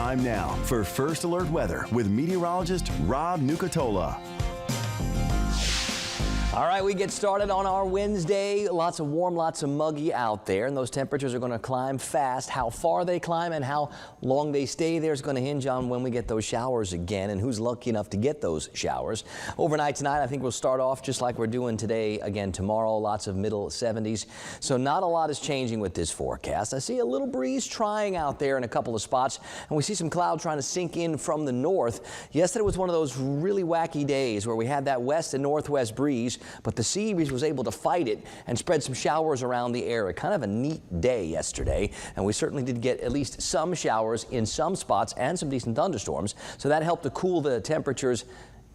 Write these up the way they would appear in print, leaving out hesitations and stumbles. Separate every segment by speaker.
Speaker 1: Time now for First Alert Weather with meteorologist Rob Nucatola.
Speaker 2: All right, we get started on our Wednesday. Lots of warm, lots of muggy out there, and those temperatures are going to climb fast. How far they climb and how long they stay there is going to hinge on when we get those showers again and who's lucky enough to get those showers. Overnight tonight, I think we'll start off just like we're doing today again tomorrow. Lots of middle 70s. So not a lot is changing with this forecast. I see a little breeze trying out there in a couple of spots, and we see some cloud trying to sink in from the north. Yesterday was one of those really wacky days where we had that west and northwest breeze, but the sea breeze was able to fight it and spread some showers around the area. Kind of a neat day yesterday, and we certainly did get at least some showers in some spots and some decent thunderstorms, so that helped to cool the temperatures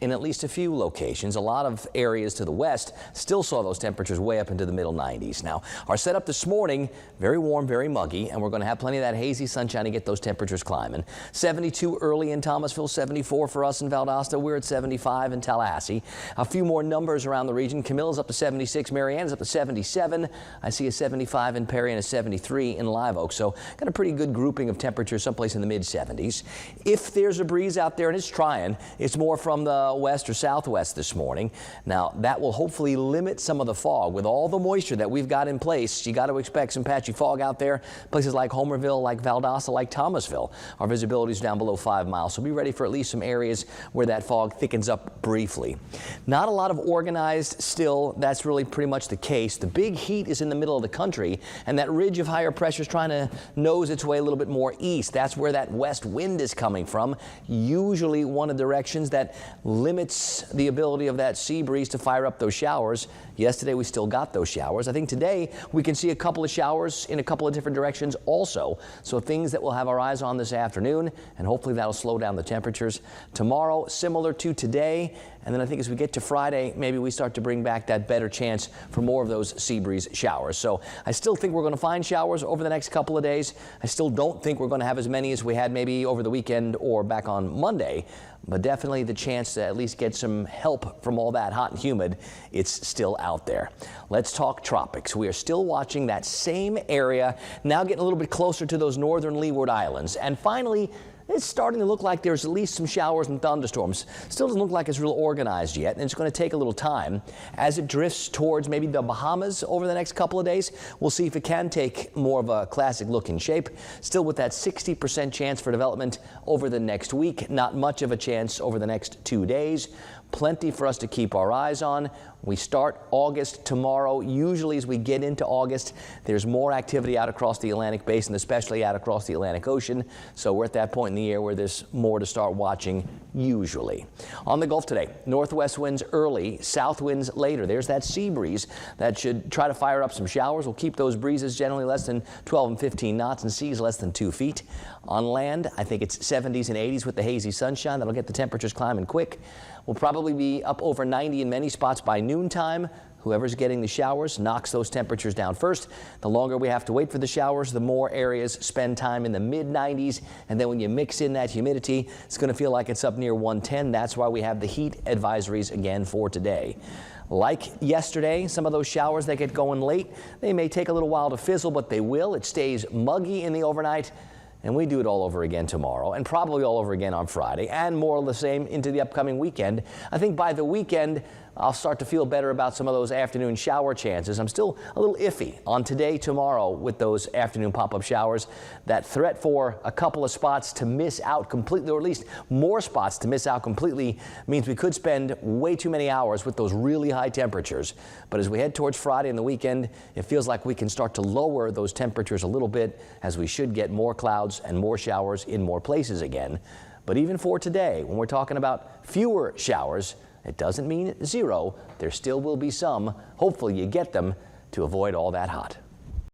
Speaker 2: in at least a few locations. A lot of areas to the west still saw those temperatures way up into the middle 90s. Now, our setup this morning, very warm, very muggy, and we're going to have plenty of that hazy sunshine to get those temperatures climbing. 72 early in Thomasville, 74 for us in Valdosta. We're at 75 in Tallahassee. A few more numbers around the region. Camilla's up to 76. Marianna's up to 77. I see a 75 in Perry and a 73 in Live Oak. So got a pretty good grouping of temperatures someplace in the mid 70s. If there's a breeze out there, and it's trying, it's more from the west or southwest this morning. Now that will hopefully limit some of the fog. With all the moisture that we've got in place, you got to expect some patchy fog out there. Places like Homerville, like Valdosta, like Thomasville, our visibility is down below 5 miles. So be ready for at least some areas where that fog thickens up briefly. Not a lot of organized still. That's really pretty much the case. The big heat is in the middle of the country, and that ridge of higher pressure is trying to nose its way a little bit more east. That's where that west wind is coming from. Usually one of the directions that limits the ability of that sea breeze to fire up those showers. Yesterday we still got those showers. I think today we can see a couple of showers in a couple of different directions also. So things that we'll have our eyes on this afternoon, and hopefully that'll slow down the temperatures. Tomorrow, similar to today, and then I think as we get to Friday, maybe we start to bring back that better chance for more of those sea breeze showers. So I still think we're going to find showers over the next couple of days. I still don't think we're going to have as many as we had maybe over the weekend or back on Monday, but definitely the chance to at least get some help from all that hot and humid, it's still out there. Let's talk tropics. We are still watching that same area, now getting a little bit closer to those northern Leeward Islands. And finally, it's starting to look like there's at least some showers and thunderstorms. Still doesn't look like it's real organized yet, and it's going to take a little time. As it drifts towards maybe the Bahamas over the next couple of days, we'll see if it can take more of a classic looking shape. Still with that 60% chance for development over the next week. Not much of a chance over the next 2 days. Plenty for us to keep our eyes on. We start August tomorrow. Usually as we get into August, there's more activity out across the Atlantic Basin, especially out across the Atlantic Ocean. So we're at that point in the year where there's more to start watching usually. On the Gulf today, northwest winds early, south winds later. There's that sea breeze that should try to fire up some showers. We'll keep those breezes generally less than 12 and 15 knots and seas less than 2 feet. On land, I think it's 70s and 80s with the hazy sunshine. That'll get the temperatures climbing quick. We'll probably be up over 90 in many spots by noontime. Whoever's getting the showers knocks those temperatures down first. The longer we have to wait for the showers, the more areas spend time in the mid-90s. And then when you mix in that humidity, it's going to feel like it's up near 110. That's why we have the heat advisories again for today. Like yesterday, some of those showers that get going late, they may take a little while to fizzle, but they will. It stays muggy in the overnight. And we do it all over again tomorrow, and probably all over again on Friday, and more of the same into the upcoming weekend. I think by the weekend, I'll start to feel better about some of those afternoon shower chances. I'm still a little iffy on today, tomorrow with those afternoon pop-up showers. That threat for a couple of spots to miss out completely, or at least more spots to miss out completely, means we could spend way too many hours with those really high temperatures. But as we head towards Friday and the weekend, it feels like we can start to lower those temperatures a little bit, as we should get more clouds and more showers in more places again. But even for today, when we're talking about fewer showers, it doesn't mean zero. There still will be some. Hopefully you get them to avoid all that hot.